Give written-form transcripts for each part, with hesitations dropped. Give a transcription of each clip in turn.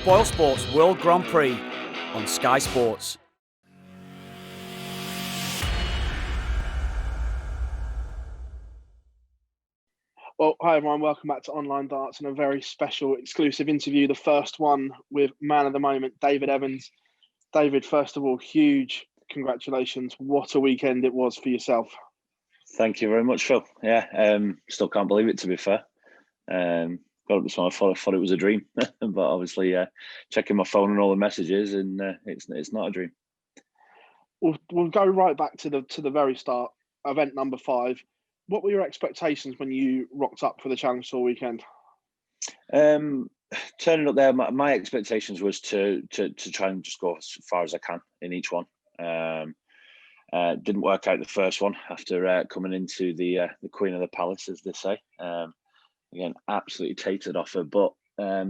Boyle Sports World Grand Prix on Sky Sports. Well, hi everyone, welcome back to Online Darts and a very special exclusive interview, the first one with man of the moment, David Evans. David, first of all, huge congratulations. What a weekend it was for yourself. Thank you very much, Phil. Yeah, still can't believe it, to be fair. Got up this morning, I thought it was a dream, but obviously checking my phone and all the messages, and it's not a dream. We'll go right back to the very start, event number 5. What were your expectations when you rocked up for the Challenge Tour weekend? Turning up there, my expectations was to try and just go as far as I can in each one. Didn't work out the first one after coming into the Queen of the Palace, as they say. Again, absolutely tatered off her. But I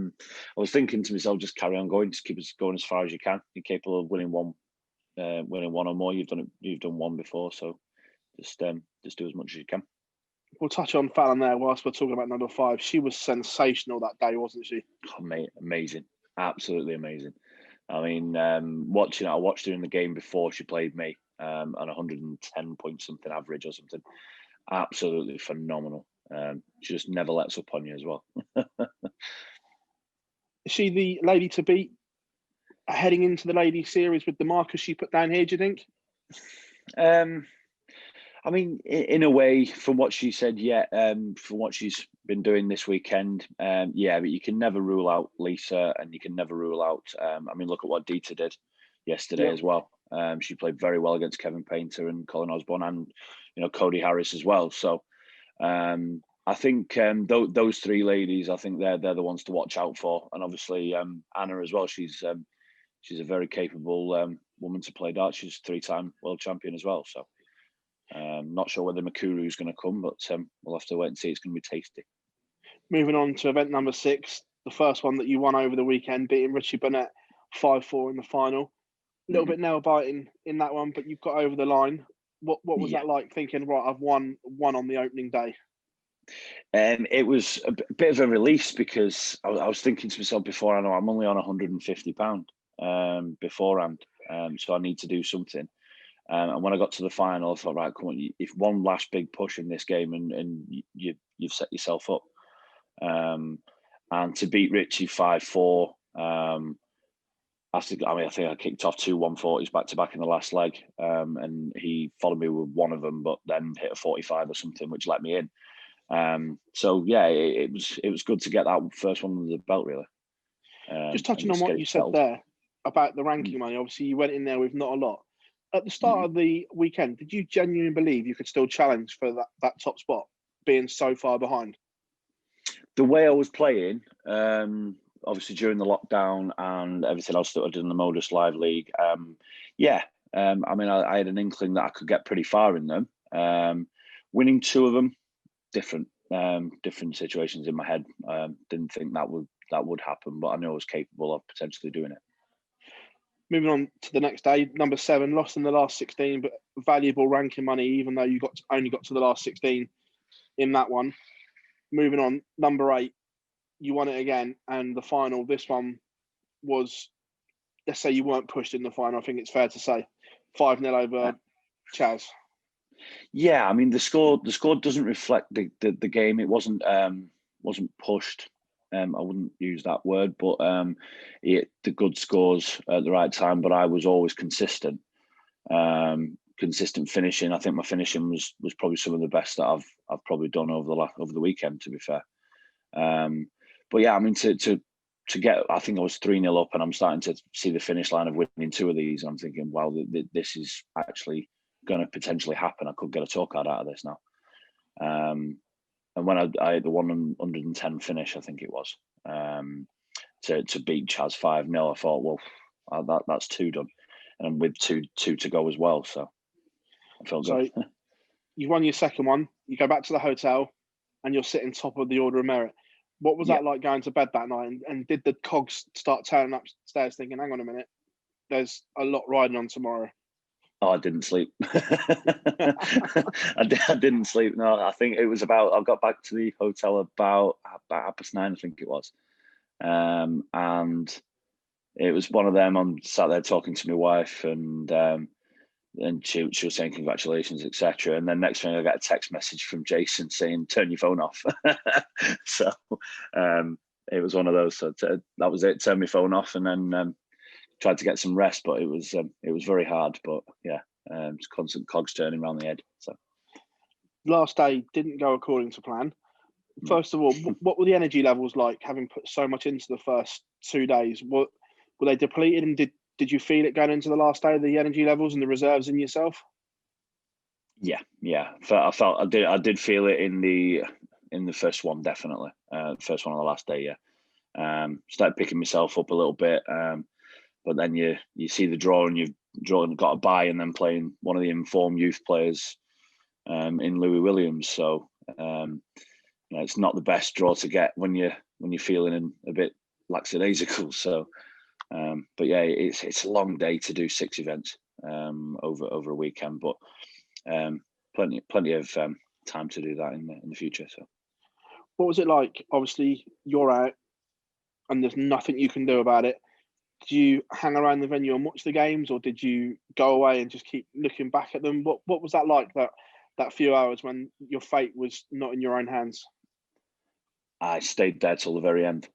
was thinking to myself, just carry on going, just keep us going as far as you can. You're capable of winning one or more. You've done one before, so just do as much as you can. We'll touch on Fallon there whilst we're talking about number 5. She was sensational that day, wasn't she? Oh, mate, amazing, absolutely amazing. I mean, I watched her in the game before she played me, on 110 point something average or something. Absolutely phenomenal. She just never lets up on you as well. Is she the lady to beat heading into the ladies series with the markers she put down here, do you think? I mean, in a way, from what she said, yeah. From what she's been doing this weekend, yeah. But you can never rule out Lisa, and you can never rule out. I mean, look at what Dita did yesterday as well. She played very well against Kevin Painter and Colin Osborne, and Cody Harris as well. So, I think those 3 ladies, I think they're the ones to watch out for, and obviously Anna as well. She's a very capable woman to play darts. She's a 3-time world champion as well. So. Not sure whether Makuru is going to come, but we'll have to wait and see. It's going to be tasty. Moving on to event number 6, the first one that you won over the weekend, beating Richie Burnett 5-4 in the final. A little bit nail-biting in that one, but you've got over the line. What was that like, thinking, right, I've won on the opening day? It was a bit of a release, because I was thinking to myself before, I know I'm only on £150 beforehand, so I need to do something. And when I got to the final, I thought, right, come on, if one last big push in this game, and you've set yourself up. And to beat Richie 5-4, I think I kicked off 2 140s back to back in the last leg, and he followed me with one of them, but then hit a 45 or something, which let me in. So yeah, it was good to get that first one under the belt, really. Just touching on what you said there about the ranking money, obviously you went in there with not a lot. At the start of the weekend, did you genuinely believe you could still challenge for that top spot, being so far behind? The way I was playing, obviously during the lockdown and everything else that I did in the Modus Live League, I mean, I had an inkling that I could get pretty far in them. Winning 2 of them, different situations in my head. Didn't think that would happen, but I knew I was capable of potentially doing it. Moving on to the next day, number 7, lost in the last 16, but valuable ranking money, even though you only got to the last 16 in that one. Moving on, number 8, you won it again, and the final, this one was, let's say you weren't pushed in the final, I think it's fair to say, 5-0 over Chaz. Yeah, I mean, the score doesn't reflect the game. It wasn't pushed. I wouldn't use that word, but the good scores at the right time. But I was always consistent, consistent finishing. I think my finishing was probably some of the best that I've probably done over the weekend, to be fair. But yeah, I mean, to get, I think I was 3-0 up, and I'm starting to see the finish line of winning 2 of these. And I'm thinking, wow, this is actually going to potentially happen. I could get a tour card out of this now. And when I had the 110 finish, I think it was, to beat Chaz 5-0, I thought, well, that's 2 done, and with two to go as well. So I felt good. So you won your second one. You go back to the hotel, and you're sitting top of the Order of Merit. What was that like going to bed that night? And did the cogs start turning upstairs, thinking, "Hang on a minute, there's a lot riding on tomorrow"? Oh, I didn't sleep. I didn't sleep. No, I think it was about, I got back to the hotel about 9:30, I think it was. And it was one of them. I'm sat there talking to my wife, and she was saying congratulations, etc. And then next thing I got a text message from Jason saying turn your phone off. So it was one of those. So that was it. Turned my phone off, and then tried to get some rest, but it was very hard. But yeah, it's constant cogs turning around the head. So Last day didn't go according to plan. First of all, what were the energy levels like, having put so much into the first 2 days? Were they depleted, and did you feel it going into the last day, the energy levels and the reserves in yourself? Yeah. I did feel it in the first one, definitely. First one on the last day, yeah. Started picking myself up a little bit, but then you see the draw, and you've got a bye, and then playing one of the informed youth players in Louis Williams. So it's not the best draw to get when you're feeling a bit lackadaisical. So, but yeah, it's a long day to do 6 events over a weekend, but plenty of time to do that in the future. So, what was it like? Obviously, you're out, and there's nothing you can do about it. Did you hang around the venue and watch the games, or did you go away and just keep looking back at them? What was that like, that few hours when your fate was not in your own hands? I stayed there till the very end.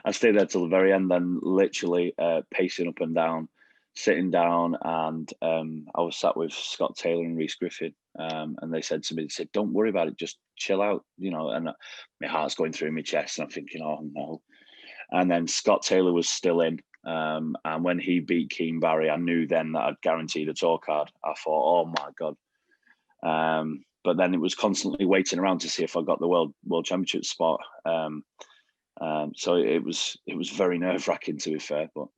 I stayed there till the very end, then literally pacing up and down, sitting down, and I was sat with Scott Taylor and Reece Griffin, and they said to me, "Don't worry about it, just chill out," and my heart's going through my chest, and I'm thinking, "Oh no." And then Scott Taylor was still in, and when he beat Keane Barry, I knew then that I'd guaranteed a tour card. I thought, "Oh my God." But then it was constantly waiting around to see if I got the world championship spot. So it was very nerve-wracking, to be fair, but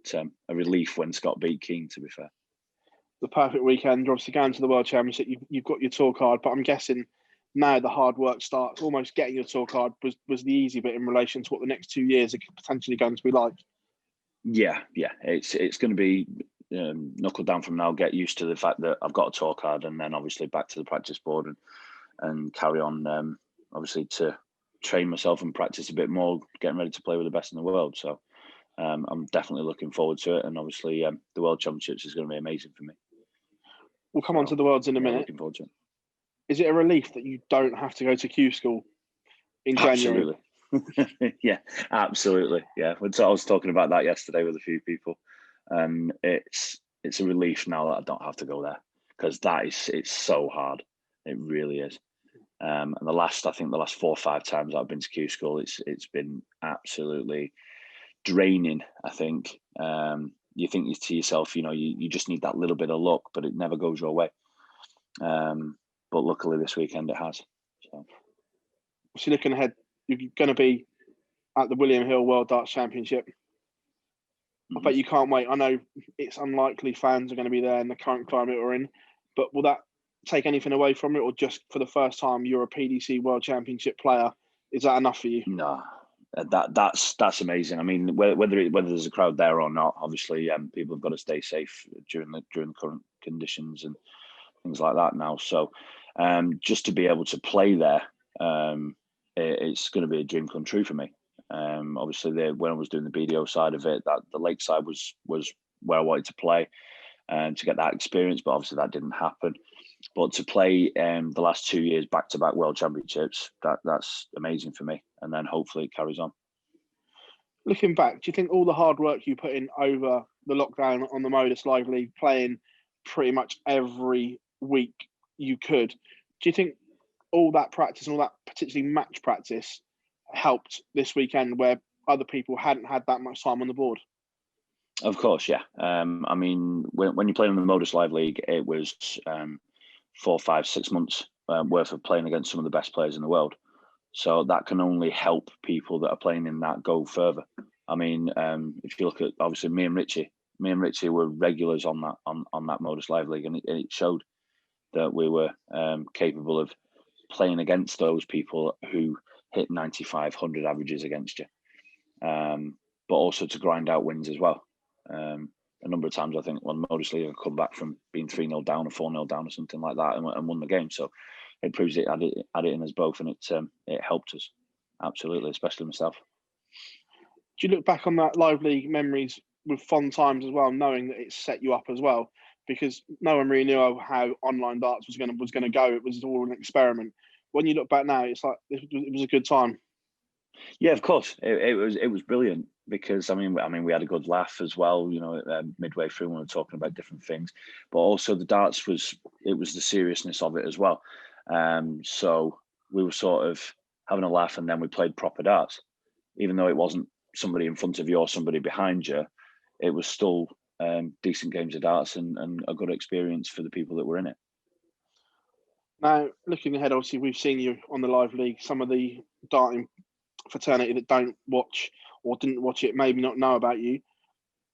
a relief when Scott beat Keane, to be fair. The perfect weekend. You're obviously going to the World Championship. You've got your tour card, but I'm guessing now the hard work starts. Almost getting your tour card was the easy bit in relation to what the next 2 years are potentially going to be like. Yeah. It's going to be knuckle down from now. Get used to the fact that I've got a tour card, and then obviously back to the practice board and carry on. Obviously to train myself and practice a bit more, getting ready to play with the best in the world. So I'm definitely looking forward to it, and obviously the World Championships is going to be amazing for me. We'll come on to the Worlds in a minute. Looking forward to it. Is it a relief that you don't have to go to Q school in January? Absolutely. Yeah, absolutely. Yeah. I was talking about that yesterday with a few people, and it's a relief now that I don't have to go there, because it's so hard. It really is. And the last 4 or 5 times I've been to Q school, it's been absolutely draining. I think you think to yourself, you just need that little bit of luck, but it never goes your way. But luckily this weekend it has. So looking ahead, you're going to be at the William Hill World Darts Championship. I bet you can't wait. I know it's unlikely fans are going to be there in the current climate we're in, but will that take anything away from it, or just for the first time you're a PDC World Championship player? Is that enough for you? No, that's amazing. I mean, whether there's a crowd there or not, obviously people have got to stay safe during the current conditions and things like that now. So just to be able to play there, it's going to be a dream come true for me. Obviously, when I was doing the BDO side of it, that the Lakeside was where I wanted to play and to get that experience, but obviously that didn't happen. But to play the last 2 years back-to-back World Championships, that's amazing for me. And then hopefully it carries on. Looking back, do you think all the hard work you put in over the lockdown on the Modus Live League, playing pretty much every week you could, do you think all that practice and all that particularly match practice helped this weekend where other people hadn't had that much time on the board? Of course, yeah. I mean, when you play in the Modus Live League, it was 4, 5, 6 months worth of playing against some of the best players in the world. So that can only help people that are playing in that go further. I mean, if you look at obviously me and Richie were regulars on that Modus Live League, and it showed that we were capable of playing against those people who hit 95, 100 averages against you, but also to grind out wins as well. A number of times I think when Modus League have come back from being 3-0 down or 4-0 down or something like that and won the game. So it proves it had it in us both, and it helped us absolutely, especially myself. Do Do you look back on that live league memories with fond times as well, knowing that it set you up as well? Because no one really knew how online darts was going to go. It was all an experiment. When you look back now, it's like it was a good time. Yeah, of course, it was brilliant because I mean we had a good laugh as well. You know, midway through when we were talking about different things, but also the darts was the seriousness of it as well. So we were sort of having a laugh, and then we played proper darts, even though it wasn't somebody in front of you or somebody behind you. It was still decent games of darts and a good experience for the people that were in it. Now, looking ahead, obviously we've seen you on the live league. Some of the darting fraternity that don't watch or didn't watch it maybe not know about you.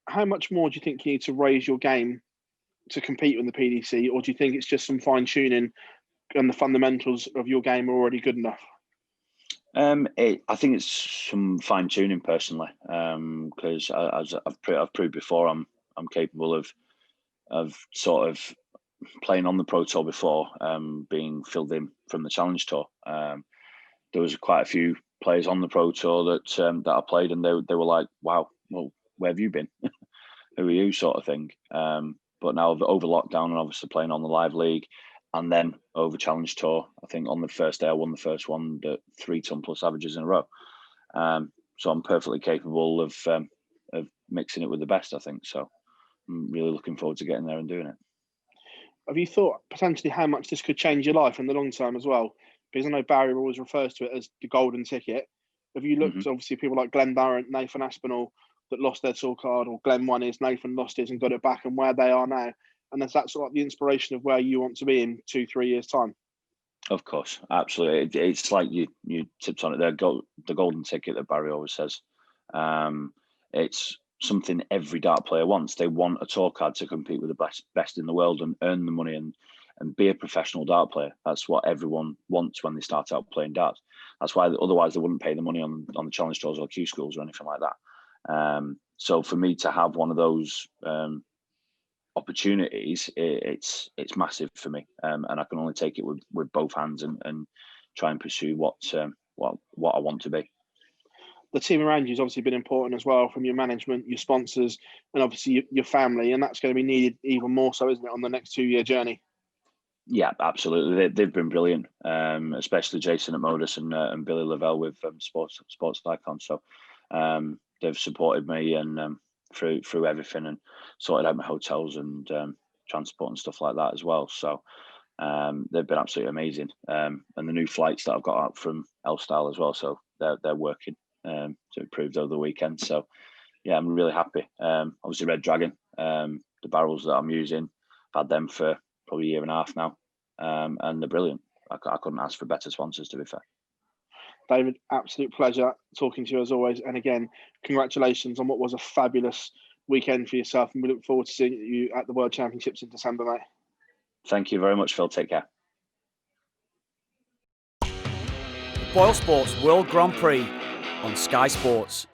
How much more do you think you need to raise your game to compete in the PDC, or do you think it's just some fine tuning and the fundamentals of your game are already good enough? I think it's some fine tuning personally, because as I've proved before, I'm capable of sort of playing on the Pro Tour before, being filled in from the Challenge Tour. There was quite a few players on the Pro Tour that I played, and they were like, "Wow, well, where have you been? Who are you?" sort of thing. But now over lockdown and obviously playing on the live league, and then over Challenge Tour, I think on the first day I won the first one, the 3 ton plus averages in a row. So I'm perfectly capable of mixing it with the best, I think. So I'm really looking forward to getting there and doing it. Have you thought potentially how much this could change your life in the long term as well? Because I know Barry always refers to it as the golden ticket. Have you looked, obviously, people like Glenn Barrett, Nathan Aspinall that lost their tour card, or Glenn won his, Nathan lost his and got it back, and where they are now? And is that sort of the inspiration of where you want to be in 2-3 years' time? Of course, absolutely. It's like you tipped on it there. The golden ticket that Barry always says. It's something every dart player wants. They want a tour card to compete with the best in the world and earn the money and be a professional dart player. That's what everyone wants when they start out playing darts. That's why otherwise they wouldn't pay the money on the challenge tours or Q schools or anything like that. So for me to have one of those opportunities, it's massive for me, and I can only take it with both hands and try and pursue what I want to be. The team around you has obviously been important as well, from your management, your sponsors, and obviously your family, and that's going to be needed even more so, isn't it, on the next 2-year journey? Yeah, absolutely. They've been brilliant, especially Jason at Modus and Billy Lavelle with Sports Icon. So they've supported me and through everything, and sorted out my hotels and transport and stuff like that as well. So they've been absolutely amazing, and the new flights that I've got out from L-Style as well. So they're working to improve over the weekend. So yeah, I'm really happy. Obviously Red Dragon, the barrels that I'm using, I've had them for probably a year and a half now, and they're brilliant. I couldn't ask for better sponsors, to be fair. David, absolute pleasure talking to you as always. And again, congratulations on what was a fabulous weekend for yourself. And we look forward to seeing you at the World Championships in December, mate. Thank you very much, Phil. Take care. Boyle Sports World Grand Prix on Sky Sports.